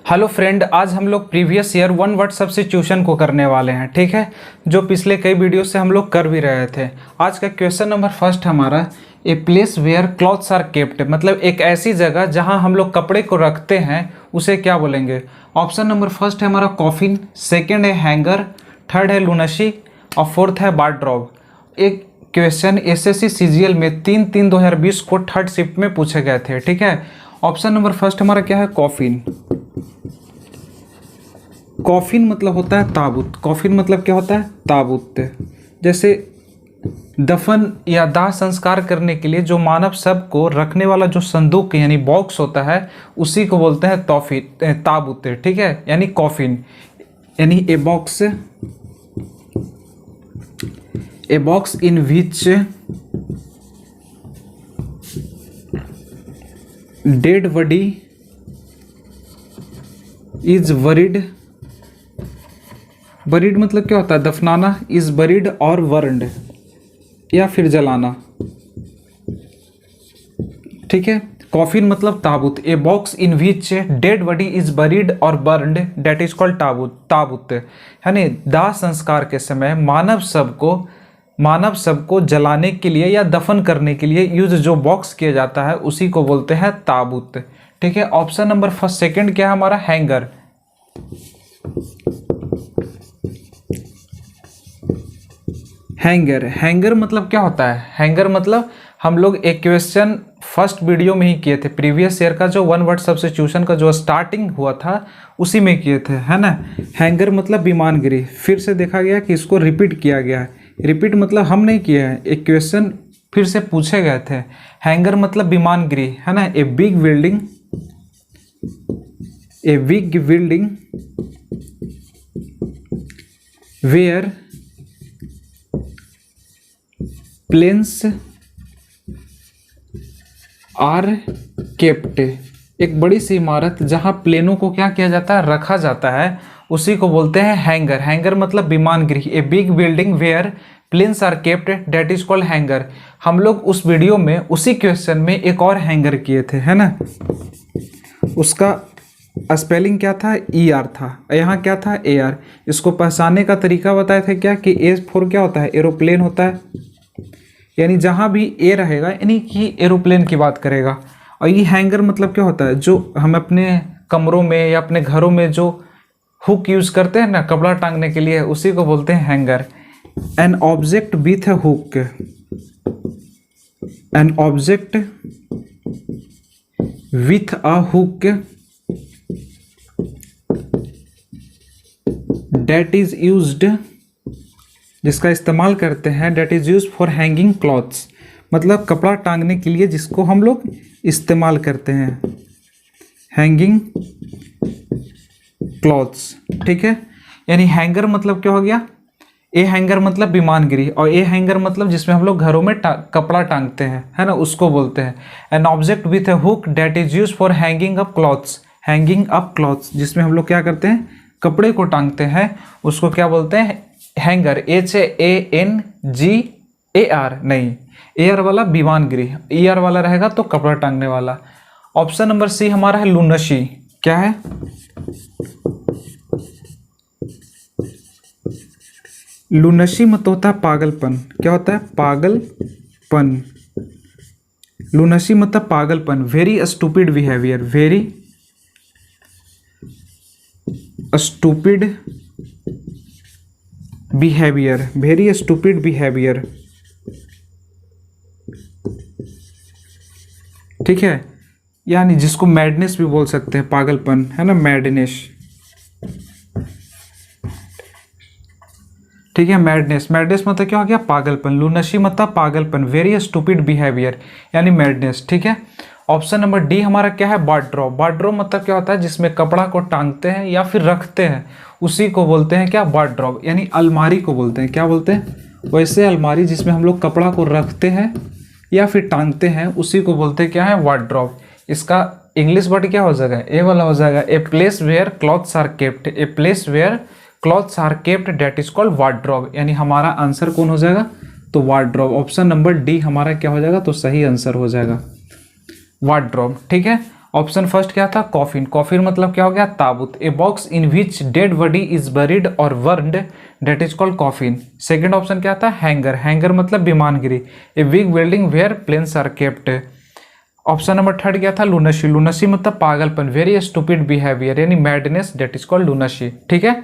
Hello friend, आज हम लोग previous year one word substitution को करने वाले हैं। ठीक है, जो पिछले कई वीडियो से हम लोग कर भी रहे थे। आज का क्वेश्चन नंबर फर्स्ट हमारा, a place where clothes are kept, मतलब एक ऐसी जगह जहां हम लोग कपड़े को रखते हैं, उसे क्या बोलेंगे। ऑप्शन नंबर फर्स्ट है हमारा कॉफिन, सेकेंड है हैंगर, थर्ड है लुनशी और फोर्थ है वार्डरोब। एक क्वेश्चन एसएससी सीजीएल में 3/3/2020 को थर्ड शिफ्ट में पूछे गए थे। ठीक है, ऑप्शन नंबर फर्स्ट हमारा क्या है, कॉफिन। कॉफिन मतलब होता है ताबूत। कॉफिन मतलब क्या होता है, ताबूत। जैसे दफन या दाह संस्कार करने के लिए जो मानव शव को रखने वाला जो संदूक यानी बॉक्स होता है, उसी को बोलते हैं ताबूत। ठीक है, यानी कॉफिन यानी ए box in which dead body is buried. Buried मतलब क्या होता है, दफनाना। इज बरीड और वर्न्ड या फिर जलाना। ठीक है, कॉफिन मतलब ताबूत। A box in which dead body is buried और बर्न्ड, डेट इज कॉल्ड ताबूत। यानी दाह संस्कार के समय मानव शव को जलाने के लिए या दफन करने के लिए यूज जो बॉक्स किया जाता है, उसी को बोलते हैं ताबूत। ठीक है, ऑप्शन नंबर फर्स्ट सेकंड क्या है हमारा, हैंगर। हैंगर मतलब क्या होता है, हैंगर मतलब हम लोग एक क्वेश्चन फर्स्ट वीडियो में ही किए थे। प्रीवियस ईयर का जो वन वर्ड सब्स्टिट्यूशन का जो स्टार्टिंग हुआ था, उसी में किए थे, है ना। हैंगर मतलब विमानगिरी। फिर से देखा गया कि इसको रिपीट किया गया है। रिपीट मतलब हम नहीं किए हैं, एक क्वेश्चन फिर से पूछे गए थे। हैंगर मतलब विमानगिरी, है ना। A big building where planes are kept. एक बड़ी सी इमारत जहां प्लेनों को क्या किया जाता है, रखा जाता है, उसी को बोलते हैं हैंगर। हैंगर मतलब विमानगिरी। A big building where planes are kept, that is called hangar. हम लोग उस वीडियो में उसी क्वेश्चन में एक और हैंगर किए थे, है ना। उसका स्पेलिंग क्या था, ER था। यहाँ क्या था, AR। इसको पहचानने का तरीका बताए थे क्या कि A4 क्या होता है, एरोप्लेन होता है। यानी जहाँ भी A रहेगा यानी कि एरोप्लेन की बात करेगा। और ये हैंगर मतलब क्या होता है, जो हम अपने कमरों में या अपने घरों में जो हुक यूज करते हैं ना, कपड़ा टांगने के लिए, उसी को बोलते हैं hanger. An object with a hook, an object with a hook that is used, जिसका इस्तेमाल करते हैं, that is use for hanging clothes, मतलब कपड़ा टांगने के लिए जिसको हम लोग इस्तेमाल करते हैं, हैंगिंग क्लॉथ्स। ठीक है, यानी हैंगर मतलब क्या हो गया, ए हैंगर मतलब विमानगिरी, और ए हैंगर मतलब जिसमें हम लोग घरों में कपड़ा टांगते हैं, है ना, उसको बोलते हैं। An object with a hook that is use for hanging up clothes. Hanging up clothes जिसमें हम लोग क्या करते हैं, कपड़े को टांगते हैं, उसको क्या बोलते हैं, हैंगर। HANGAR नहीं, एयर वाला विमानगिरी, ER वाला रहेगा तो कपड़ा टांगने वाला। ऑप्शन नंबर सी हमारा है लुनशी। क्या है, लुनशी मतलब होता है पागलपन। क्या होता है, पागलपन। लुनशी मतलब पागलपन। Very stupid behaviour, very stupid behaviour, very stupid behaviour. ठीक है, यानी जिसको मैडनेस भी बोल सकते हैं, पागलपन, है ना, मैडनेस। ठीक है, मैडनेस मतलब क्या हो गया, पागलपन। लुनशी मतलब पागलपन। वेरी स्टूपिड बिहेवियर यानी मैडनेस। ठीक है, ऑप्शन नंबर डी हमारा क्या है, वार्डरोब। वार्डरोब मतलब क्या होता है, जिसमें कपड़ा को टांगते हैं या फिर रखते हैं, उसी को बोलते हैं क्या, वार्डरोब। यानी अलमारी को बोलते हैं, क्या बोलते हैं, वैसे अलमारी जिसमें हम लोग कपड़ा को रखते हैं या फिर टांगते हैं, उसी को बोलते हैं क्या है, वार्डरोब। इसका इंग्लिश वर्ड क्या हो जाएगा, ए वाला हो जाएगा, a place where clothes are kept. A place where clothes are kept that is called wardrobe. यानी हमारा आंसर कौन हो जाएगा, तो वार्डरोब। ऑप्शन नंबर डी हमारा क्या हो जाएगा, तो सही आंसर हो जाएगा वार्डरोब। ठीक है, ऑप्शन फर्स्ट क्या था, कॉफिन। कॉफिन मतलब क्या हो गया, ताबूत। A box in which dead body is buried और burned that is called coffin. Second option क्या था, हैंगर। हैंगर मतलब विमानगिरी। A big building where planes are kept. Option number third क्या था, लूनसी। लूनसी मतलब पागलपन, वेरी स्टूपिड बिहेवियर यानी madness that is called lunacy. ठीक है।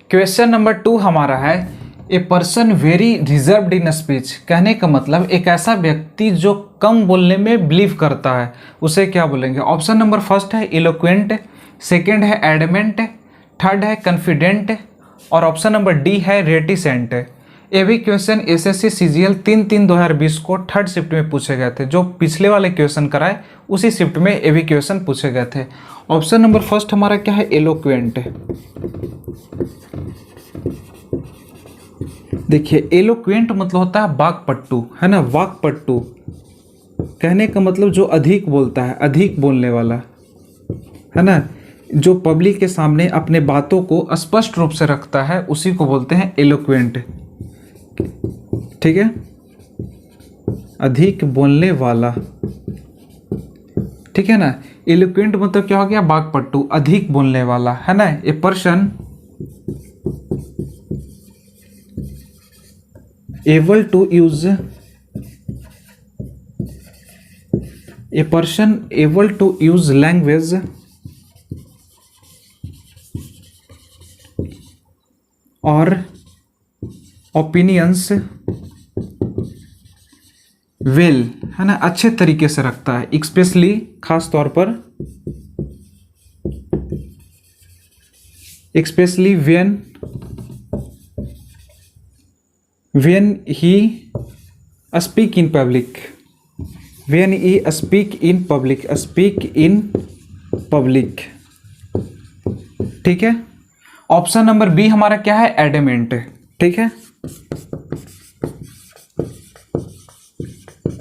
क्वेश्चन नंबर 2 हमारा है, a person very reserved in speech. कहने का मतलब एक ऐसा व्यक्ति जो कम बोलने में बिलीव करता है, उसे क्या बोलेंगे। ऑप्शन नंबर फर्स्ट है इलोक्वेंट, सेकंड है एडमेंट, थर्ड है कॉन्फिडेंट और ऑप्शन नंबर डी है रेटिसेंट। ये भी क्वेश्चन एसएससी सीजीएल 3/3/2020 को थर्ड शिफ्ट में पूछे गए थे। जो पिछले वाले क्वेश्चन कराए उसी शिफ्ट में ये भी क्वेश्चन पूछे गए थे। ऑप्शन नंबर फर्स्ट हमारा क्या है, एलोक्वेंट। देखिए एलोक्वेंट मतलब होता है वाक्पटु, है ना, वाक्पटु। कहने का मतलब जो अधिक बोलता है, अधिक बोलने वाला, है ना, जो पब्लिक के सामने अपने बातों को स्पष्ट रूप से रखता है, उसी को बोलते हैं एलोक्वेंट। ठीक है, अधिक बोलने वाला। ठीक है ना। एलोक्वेंट मतलब क्या हो गया, वाक्पटु, अधिक बोलने वाला, है ना। A person able to use, a person able to use language or opinions well, है ना, अच्छे तरीके से रखता है। एक्सपेशली खास तौर पर, especially when he speak in public, when he speak in public, speak in public। ठीक है। ऑप्शन नंबर बी हमारा क्या है, एडमेंट। ठीक है।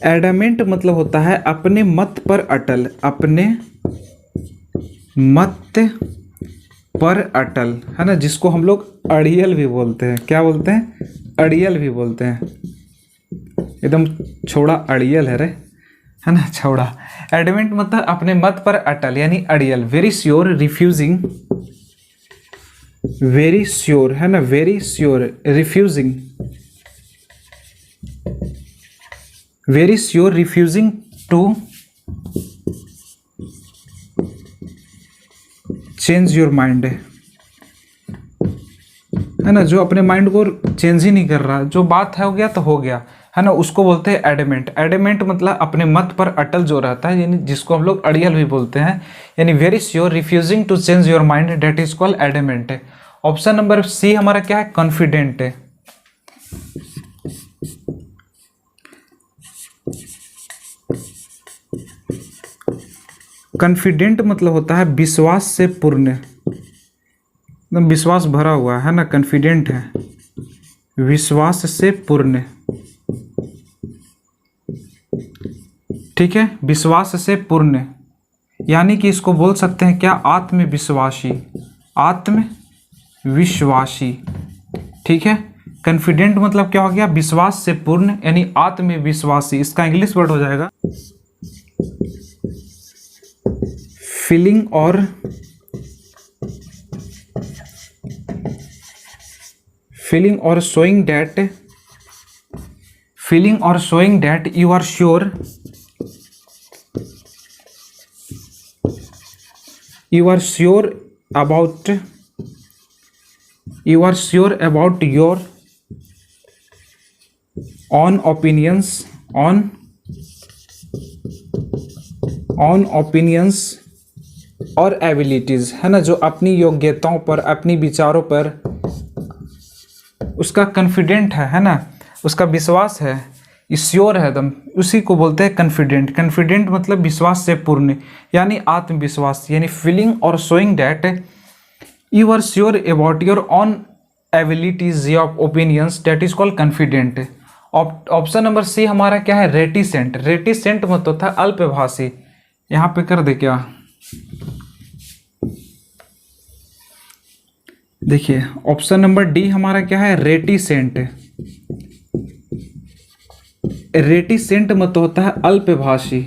एडमेंट मतलब होता है अपने मत पर अटल, अपने मत पर अटल, है ना, जिसको हम लोग अड़ियल भी बोलते हैं। क्या बोलते हैं, अड़ियल भी बोलते हैं। एकदम छोड़ा अड़ियल है रे, है ना, छोड़ा। एडमेंट मतलब अपने मत पर अटल यानी अड़ियल। Very sure refusing, very sure, है ना, very sure refusing, very sure refusing to change your mind, है ना, जो अपने माइंड को चेंज ही नहीं कर रहा, जो बात है हो गया तो हो गया, है ना, उसको बोलते हैं एडमेंट। एडमेंट मतलब अपने मत पर अटल जो रहता है, यानी जिसको हम लोग अड़ियल भी बोलते हैं, यानी very sure refusing to change your mind that is called adamant. Option number C हमारा क्या है, कॉन्फिडेंट। कॉन्फिडेंट मतलब होता है विश्वास से पूर्ण, एकदम विश्वास भरा हुआ, है ना, कॉन्फिडेंट है, विश्वास से पूर्ण। ठीक है, विश्वास से पूर्ण यानी कि इसको बोल सकते हैं क्या, आत्मविश्वासी, आत्मविश्वासी। ठीक है। कॉन्फिडेंट मतलब क्या हो गया, विश्वास से पूर्ण यानी आत्मविश्वासी। इसका इंग्लिश वर्ड हो जाएगा फीलिंग और showing that, feeling or showing that you are sure, you are sure about, you are sure about your own opinions, on opinions और एबिलिटीज, है ना, जो अपनी योग्यताओं पर, अपनी विचारों पर उसका कॉन्फिडेंट है ना, उसका विश्वास है, श्योर है एकदम, उसी को बोलते हैं कॉन्फिडेंट। कॉन्फिडेंट मतलब विश्वास से पूर्ण यानी आत्मविश्वास, यानी फीलिंग और showing that you are sure about your own abilities या opinions that is called confident. Option number C हमारा क्या है, रेटिसेंट। रेटिसेंट मतलब होता है अल्पभाषी। यहाँ पे कर दे क्या, देखिए ऑप्शन नंबर डी हमारा क्या है, रेटिसेंट। रेटिसेंट मतलब होता है अल्पभाषी।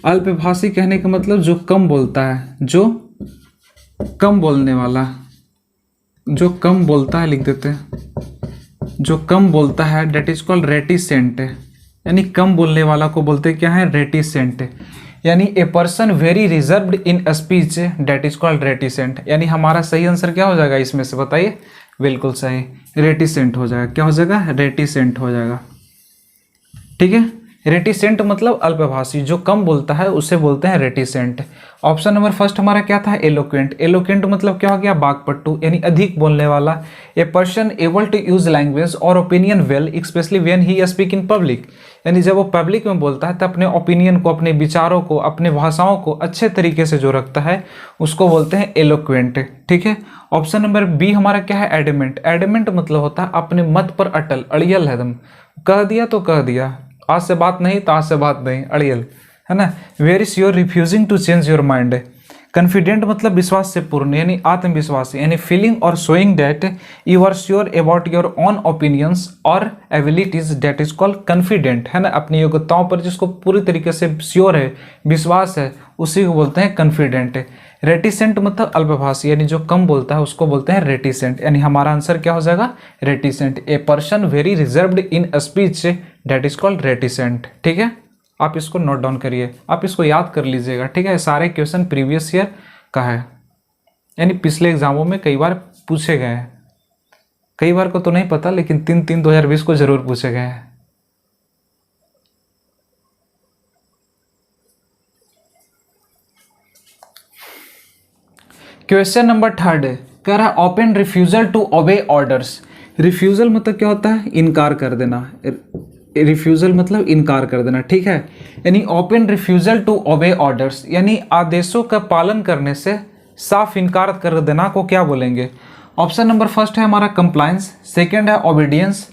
अल्पभाषी कहने का मतलब जो कम बोलता है, जो कम बोलने वाला, जो कम बोलता है, लिख देते हैं, जो कम बोलता है, डेट इज कॉल्ड रेटिसेंट। यानी कम बोलने वाला को बोलते क्या है, रेटिसेंट। यानी a person very reserved in speech, that is called reticent. यानी हमारा सही आंसर क्या हो जाएगा इसमें से, बताइए। बिल्कुल सही, रेटिसेंट हो जाएगा। क्या हो जाएगा, रेटिसेंट हो जाएगा। ठीक है, रेटिसेंट मतलब अल्पभाषी, जो कम बोलता है उसे बोलते हैं रेटिसेंट। ऑप्शन नंबर फर्स्ट हमारा क्या था, एलोक्वेंट। एलोक्वेंट मतलब क्या हो गया, वाक्पटु, यानी अधिक बोलने वाला। A person able to use language और opinion well especially when he speak in public. यानी जब वो पब्लिक में बोलता है तो अपने ओपिनियन को, अपने विचारों को, अपने भाषाओं को अच्छे तरीके से जो रखता है उसको बोलते हैं एलोक्वेंट। ठीक है, ऑप्शन नंबर बी हमारा क्या है, एडमेंट। एडमेंट मतलब होता है अपने मत पर अटल, अड़ियल है एकदम, कह दिया तो कह दिया, आज से बात नहीं तो आज से बात नहीं, अड़ियल है ना। Very sure, refusing to change your mind. Confident मतलब विश्वास से पूर्ण, यानी आत्मविश्वास, यानी फीलिंग और showing that you are sure about your own opinions और abilities, that is called confident, है ना। अपनी योग्यताओं पर जिसको पूरी तरीके से श्योर है, विश्वास है, उसी को बोलते हैं कॉन्फिडेंट। रेटिसेंट मतलब अल्पभाषी, यानी जो कम बोलता है उसको बोलते हैं रेटिसेंट। यानी हमारा आंसर क्या हो जाएगा, reticent. A person very reserved in speech, that is called reticent. ठीक है, आप इसको नोट डाउन करिए, आप इसको याद कर लीजिएगा। ठीक है, सारे क्वेश्चन प्रीवियस ईयर का है, यानी पिछले एग्जामों में कई बार पूछे गए हैं। कई बार को तो नहीं पता, लेकिन 3/3/2020 को जरूर पूछे गए हैं। क्वेश्चन नंबर 3 कह रहा है open refusal to obey orders. Refusal मतलब क्या होता है, इनकार कर देना। रिफ्यूजल मतलब इनकार कर देना। ठीक है, यानी open refusal to obey orders, यानी आदेशों का पालन करने से साफ इनकार कर देना को क्या बोलेंगे। ऑप्शन नंबर फर्स्ट है हमारा कंप्लायंस, सेकंड है ओबीडियंस,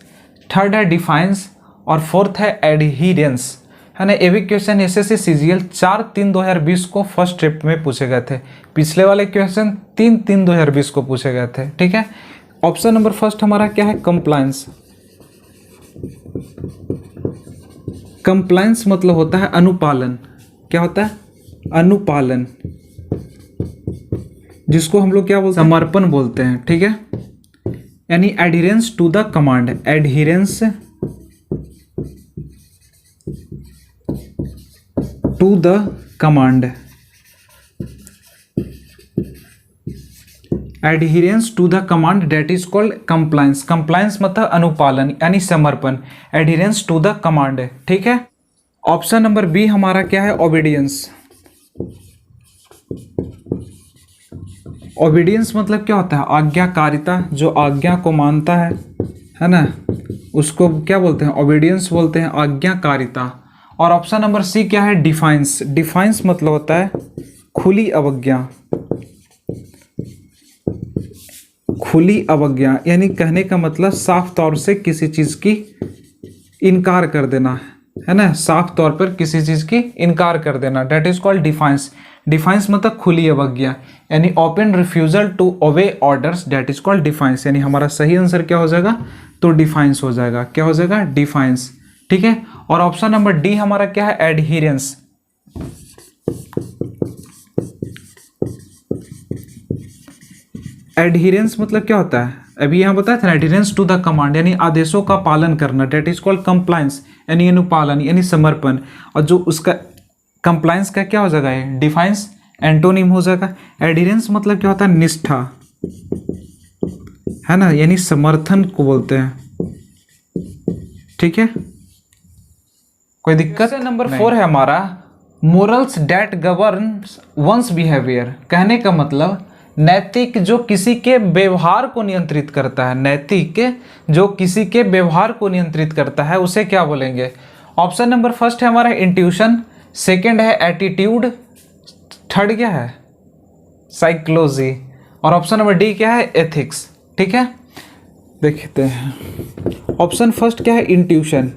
थर्ड है डिफाइंस और फोर्थ है एडहिरेंस, है ना। ये भी क्वेश्चन एसएससी सीजीएल 4/3/2020 को फर्स्ट ट्रिप में पूछे गए थे। पिछले वाले क्वेश्चन 3/3/2020 को पूछे गए थे। ठीक है, ऑप्शन नंबर फर्स्ट हमारा क्या है, कंप्लायंस। कंप्लायंस मतलब होता है अनुपालन। क्या होता है, अनुपालन, जिसको हम लोग क्या बोलते हैं, समर्पण बोलते हैं। ठीक है, यानी adherence to the command, adherence to the command, adherence to the command, that is called compliance. Compliance मतलब अनुपालन यानी समर्पण, एडहिरेंस टू द कमांड। ठीक है, ऑप्शन नंबर बी हमारा क्या है, ओबीडियंस। ओबीडियंस मतलब क्या होता है, आज्ञाकारिता, जो आज्ञा को मानता है ना, उसको क्या बोलते हैं, ओबीडियंस बोलते हैं, आज्ञाकारिता। और ऑप्शन नंबर सी क्या है, डिफाइंस। डिफाइंस मतलब होता है खुली अवज्ञा। खुली अवज्ञा यानी कहने का मतलब साफ तौर से किसी चीज की इनकार कर देना, है ना, साफ तौर पर किसी चीज की इनकार कर देना, that is called defiance. Defiance मतलब खुली अवज्ञा, यानी open refusal to obey orders, that is called defiance. यानी हमारा सही आंसर क्या हो जाएगा, तो डिफाइंस हो जाएगा। क्या हो जाएगा, डिफाइंस। ठीक है, और ऑप्शन नंबर डी हमारा क्या है, एडहिरेंस। एडहिरेंस मतलब क्या होता है, अभी यहाँ बताया था ना, एडहिरेंस टू द कमांड यानी आदेशों का पालन करना, डेट इज कॉल्ड कंप्लायंस यानी अनुपालन यानी समर्पण। और जो उसका कंप्लायंस का क्या हो जाएगा, डिफाइंस एंटोनिम हो जाएगा। एडहिरेंस मतलब क्या होता है, निष्ठा, है ना, यानी समर्थन को बोलते हैं। ठीक है, कोई दिक्कत। नंबर 4 है हमारा morals that governs one's behaviour. कहने का मतलब नैतिक जो किसी के व्यवहार को नियंत्रित करता है, नैतिक जो किसी के व्यवहार को नियंत्रित करता है उसे क्या बोलेंगे। ऑप्शन नंबर फर्स्ट है हमारा इंट्यूशन, सेकंड है एटीट्यूड, थर्ड क्या है साइकोलॉजी और ऑप्शन नंबर डी क्या है एथिक्स। ठीक है, देखते हैं ऑप्शन फर्स्ट क्या है इंट्यूशन।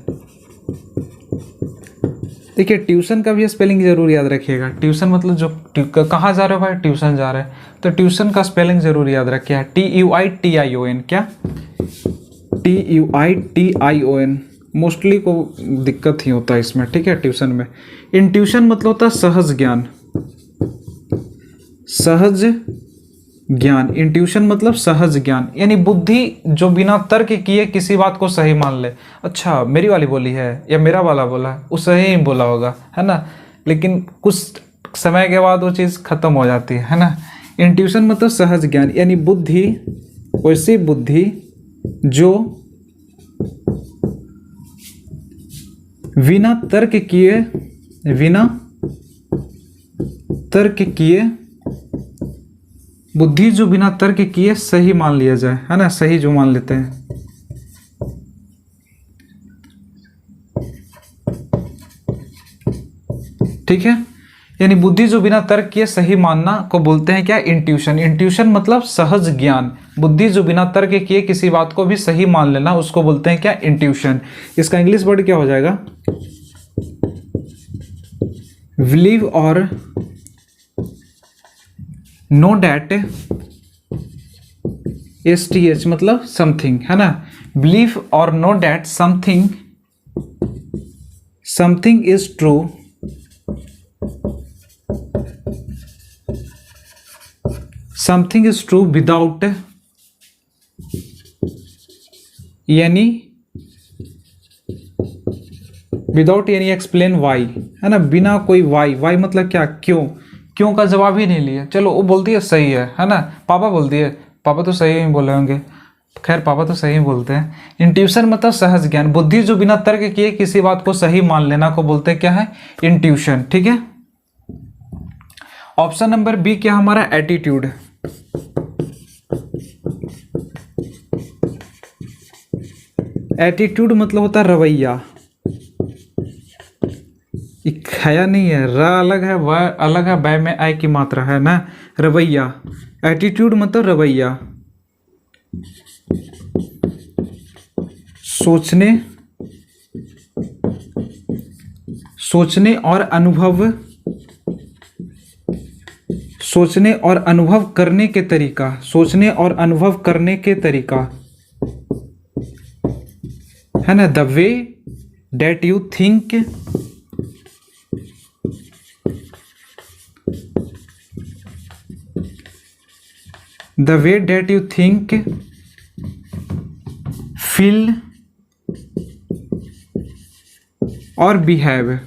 देखिए ट्यूशन का भी स्पेलिंग जरूर याद रखिएगा। ट्यूशन मतलब जो कहाँ जा रहे हो भाई, ट्यूशन जा रहे हैं, तो ट्यूशन का स्पेलिंग जरूर याद रखिए, TUITION। क्या? TUITION। मोस्टली को दिक्कत ही होता है इसमें, ठीक है, ट्यूशन में। इंट्यूशन मतलब होता है सहज ज्ञान, सहज ज्ञान। इंट्यूशन मतलब सहज ज्ञान, यानी बुद्धि जो बिना तर्क किए किसी बात को सही मान ले। अच्छा मेरी वाली बोली है या मेरा वाला बोला है, वो सही ही बोला होगा, है ना, लेकिन कुछ समय के बाद वो चीज़ खत्म हो जाती है ना। इंट्यूशन मतलब सहज ज्ञान, यानी बुद्धि, वैसी बुद्धि जो बिना तर्क किए बुद्धि जो बिना तर्क किए सही मान लिया जाए, है ना, सही जो मान लेते हैं। ठीक है, यानी बुद्धि जो बिना तर्क किए सही मानना को बोलते हैं क्या? इंट्यूशन। इंट्यूशन मतलब सहज ज्ञान, बुद्धि जो बिना तर्क किए किसी बात को भी सही मान लेना, उसको बोलते हैं क्या? इंट्यूशन। इसका इंग्लिश वर्ड क्या हो जाएगा? बिलीव और नो डैट, STH मतलब समथिंग, है ना। बिलीव और know that something is true, something is true without, यानी विदाउट यानी एक्सप्लेन वाई, है ना, बिना कोई वाई मतलब क्या? क्यों का जवाब ही नहीं लिया। चलो वो बोलती है सही है ना, पापा बोलती है, पापा तो सही ही बोले होंगे, खैर पापा तो सही बोलते हैं। इंट्यूशन मतलब सहज ज्ञान, बुद्धि जो बिना तर्क किए किसी बात को सही मान लेना को बोलते हैं क्या है? इंट्यूशन। ठीक है, ऑप्शन नंबर बी क्या हमारा? एटीट्यूड। एटीट्यूड मतलब होता है रवैया, खया नहीं है, र अलग है, व अलग है, बै में आय की मात्रा है ना, रवैया। एटीट्यूड मतलब रवैया, सोचने और अनुभव करने के तरीका, सोचने और अनुभव करने के तरीका, है ना। The way that you think, the way that you think, feel और behave।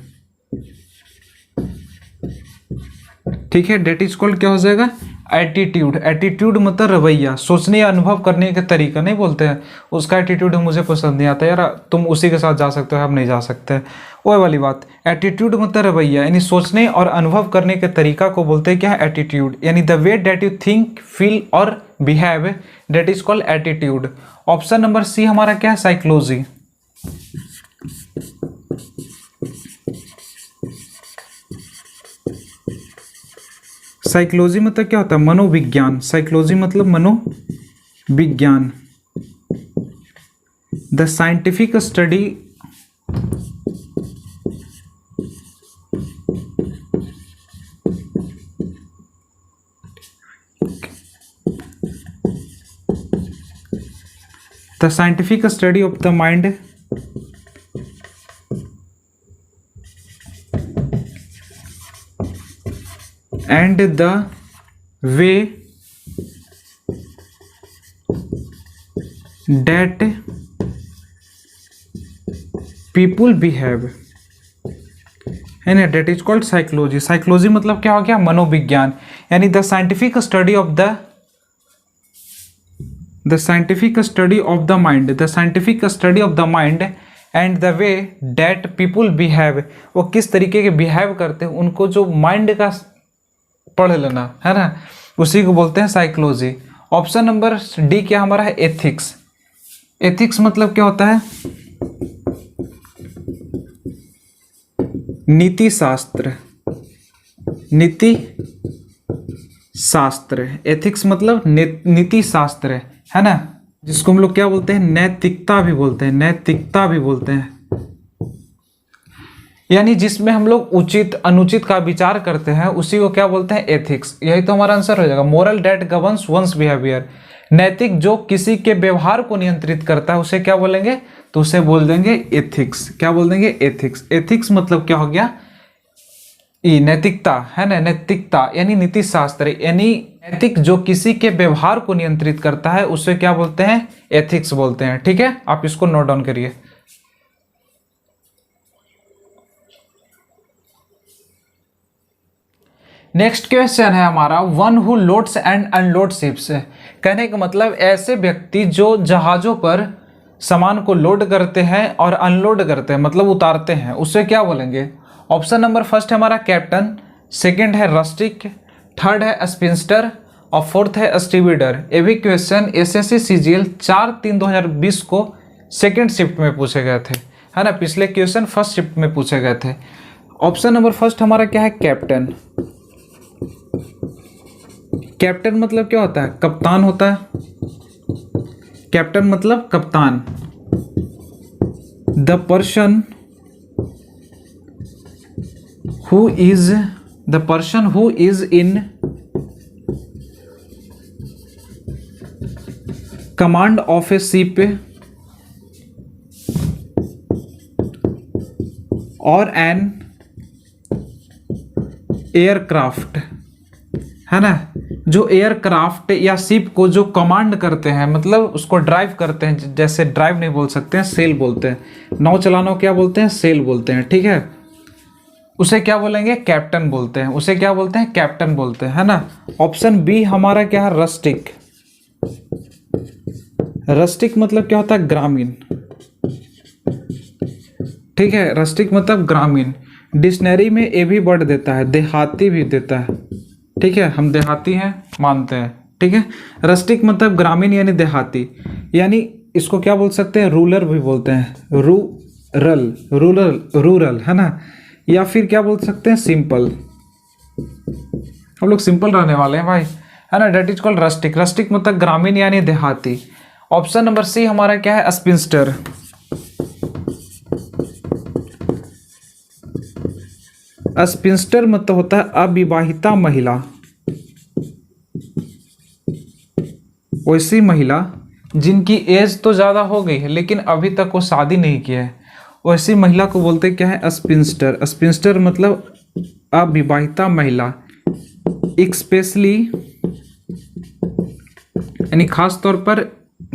ठीक है, डेट इज कॉल्ड क्या हो जाएगा? एटीट्यूड। एटीट्यूड मतलब रवैया, सोचने या अनुभव करने का तरीका नहीं बोलते हैं, उसका एटीट्यूड मुझे पसंद नहीं आता यार, तुम उसी के साथ जा सकते हो, हम नहीं जा सकते, वो वाली बात। एटीट्यूड मतलब रवैया, यानी सोचने और अनुभव करने के तरीका को बोलते हैं क्या? एटीट्यूड। यानी the way that you think, feel और behave, that is called attitude. Option number C हमारा क्या है? साइकोलॉजी। साइकोलॉजी मतलब क्या होता है? मनोविज्ञान। साइकोलॉजी मतलब मनोविज्ञान, the scientific study of the mind and the way that people behave, है ना, that is called psychology. Psychology मतलब क्या हो गया? मनोविज्ञान, यानी the scientific study of the mind, the scientific study of the mind and the way that people behave, वो किस तरीके के बिहेव करते हैं, उनको जो माइंड का पढ़ लेना, है ना, उसी को बोलते हैं साइकोलॉजी। ऑप्शन नंबर डी क्या हमारा है? एथिक्स। एथिक्स मतलब क्या होता है? नीति शास्त्र, नीति शास्त्र। एथिक्स मतलब नीति शास्त्र, है ना, जिसको हम लोग क्या बोलते हैं? नैतिकता भी बोलते हैं, नैतिकता भी बोलते हैं। यानी जिसमें हम लोग उचित अनुचित का विचार करते हैं उसी को क्या बोलते हैं, एथिक्स। यही तो हमारा आंसर हो जाएगा। Moral that governs one's behaviour, नैतिक जो किसी के व्यवहार को नियंत्रित करता है उसे क्या बोलेंगे, तो उसे बोल देंगे एथिक्स। क्या बोल देंगे, एथिक्स। एथिक्स मतलब क्या हो गया, नैतिकता है ना, नैतिकता यानी नीति शास्त्र, यानी नैतिक जो किसी के व्यवहार को नियंत्रित करता है उसे क्या बोलते हैं, एथिक्स बोलते हैं। ठीक है, आप इसको नोट डाउन करिए। नेक्स्ट क्वेश्चन है हमारा, one who loads and unload ships. कहने का मतलब ऐसे व्यक्ति जो जहाजों पर सामान को लोड करते हैं और अनलोड करते हैं, मतलब उतारते हैं, उसे क्या बोलेंगे। ऑप्शन नंबर फर्स्ट है हमारा कैप्टन, सेकंड है रस्टिक, थर्ड है स्पिंस्टर और फोर्थ है स्टीविडर। ये भी क्वेश्चन एसएससी सीजीएल 4/3/2020 को सेकंड शिफ्ट में पूछे गए थे, है ना। पिछले क्वेश्चन फर्स्ट शिफ्ट में पूछे गए थे। ऑप्शन नंबर फर्स्ट हमारा क्या है, कैप्टन। कैप्टन मतलब क्या होता है, कप्तान होता है। कैप्टन मतलब कप्तान। The person who is in command of A ship और एन एयरक्राफ्ट, है ना। जो एयरक्राफ्ट या शिप को जो कमांड करते हैं, मतलब उसको ड्राइव करते हैं, जैसे ड्राइव नहीं बोल सकते हैं, सेल बोलते हैं। नाव चलाना क्या बोलते हैं, सेल बोलते हैं। ठीक है, उसे क्या बोलेंगे, कैप्टन बोलते हैं। उसे क्या बोलते हैं, कैप्टन बोलते हैं, है ना। ऑप्शन बी हमारा क्या है, रस्टिक। रस्टिक मतलब क्या होता है, ग्रामीण। ठीक है, रस्टिक मतलब ग्रामीण। डिक्शनरी में ए भी वर्ड देता है, देहाती भी देता है। ठीक है, हम देहाती हैं मानते हैं। ठीक है, रस्टिक मतलब ग्रामीण यानी देहाती, यानी इसको क्या बोल सकते हैं, रूरल भी बोलते हैं, रूरल है ना। या फिर क्या बोल सकते हैं, सिंपल। हम लोग सिंपल रहने वाले हैं भाई, है ना। That is called rustic. Rustic मतलब ग्रामीण यानी देहाती। ऑप्शन नंबर सी हमारा क्या है, स्पिंस्टर। स्पिंस्टर मतलब होता है अविवाहिता महिला, वैसी महिला जिनकी एज तो ज़्यादा हो गई है लेकिन अभी तक वो शादी नहीं किया है, वैसी महिला को बोलते क्या है, स्पिंस्टर। स्पिंस्टर मतलब अविवाहिता महिला। एक्सपेशली यानी खास तौर पर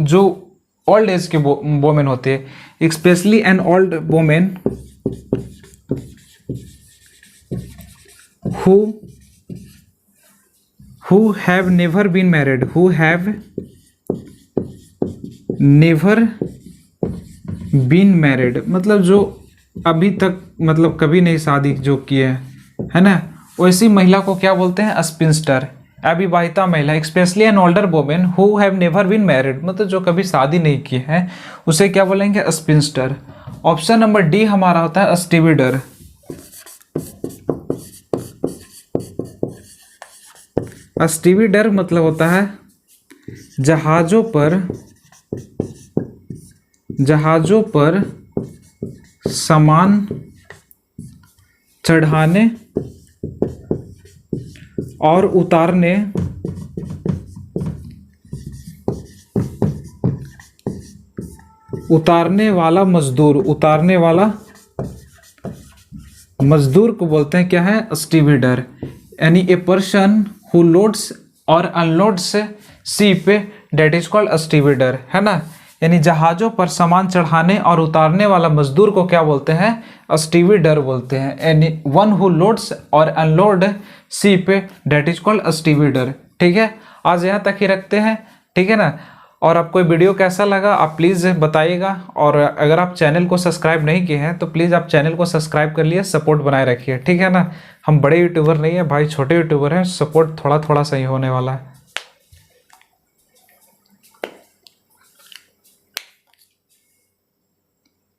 जो ओल्ड एज के वोमेन होते हैं, especially an old women who have never been married, who have never been married मतलब जो अभी तक मतलब कभी नहीं शादी जो किए है ना, वैसी महिला को क्या बोलते हैं, स्पिंस्टर। अविवाहिता महिला, especially an older women who have never been married मतलब जो कभी शादी नहीं की है, उसे क्या बोलेंगे, स्पिंस्टर। ऑप्शन नंबर डी हमारा होता है स्टीविडर। स्टीविडर मतलब होता है जहाजों पर सामान चढ़ाने और उतारने वाला मजदूर को बोलते हैं क्या है, स्टीविडर। यानी ए पर्सन हु लोड्स और अनलोड्स शिप डेट इज कॉल्ड स्टीविडर, है ना। यानी जहाजों पर सामान चढ़ाने और उतारने वाला मजदूर को क्या बोलते हैं, स्टीविडर बोलते हैं। यानी वन हु लोड्स और unload ship that is called stevedore. ठीक है, आज यहाँ तक ही रखते हैं, ठीक है ना। और आपको वीडियो कैसा लगा आप प्लीज़ बताइएगा, और अगर आप चैनल को सब्सक्राइब नहीं किए हैं तो प्लीज़ आप चैनल को सब्सक्राइब कर लिए, सपोर्ट बनाए रखिए, ठीक है ना। हम बड़े यूट्यूबर नहीं है भाई, छोटे यूट्यूबर हैं, सपोर्ट थोड़ा थोड़ा सही होने वाला है।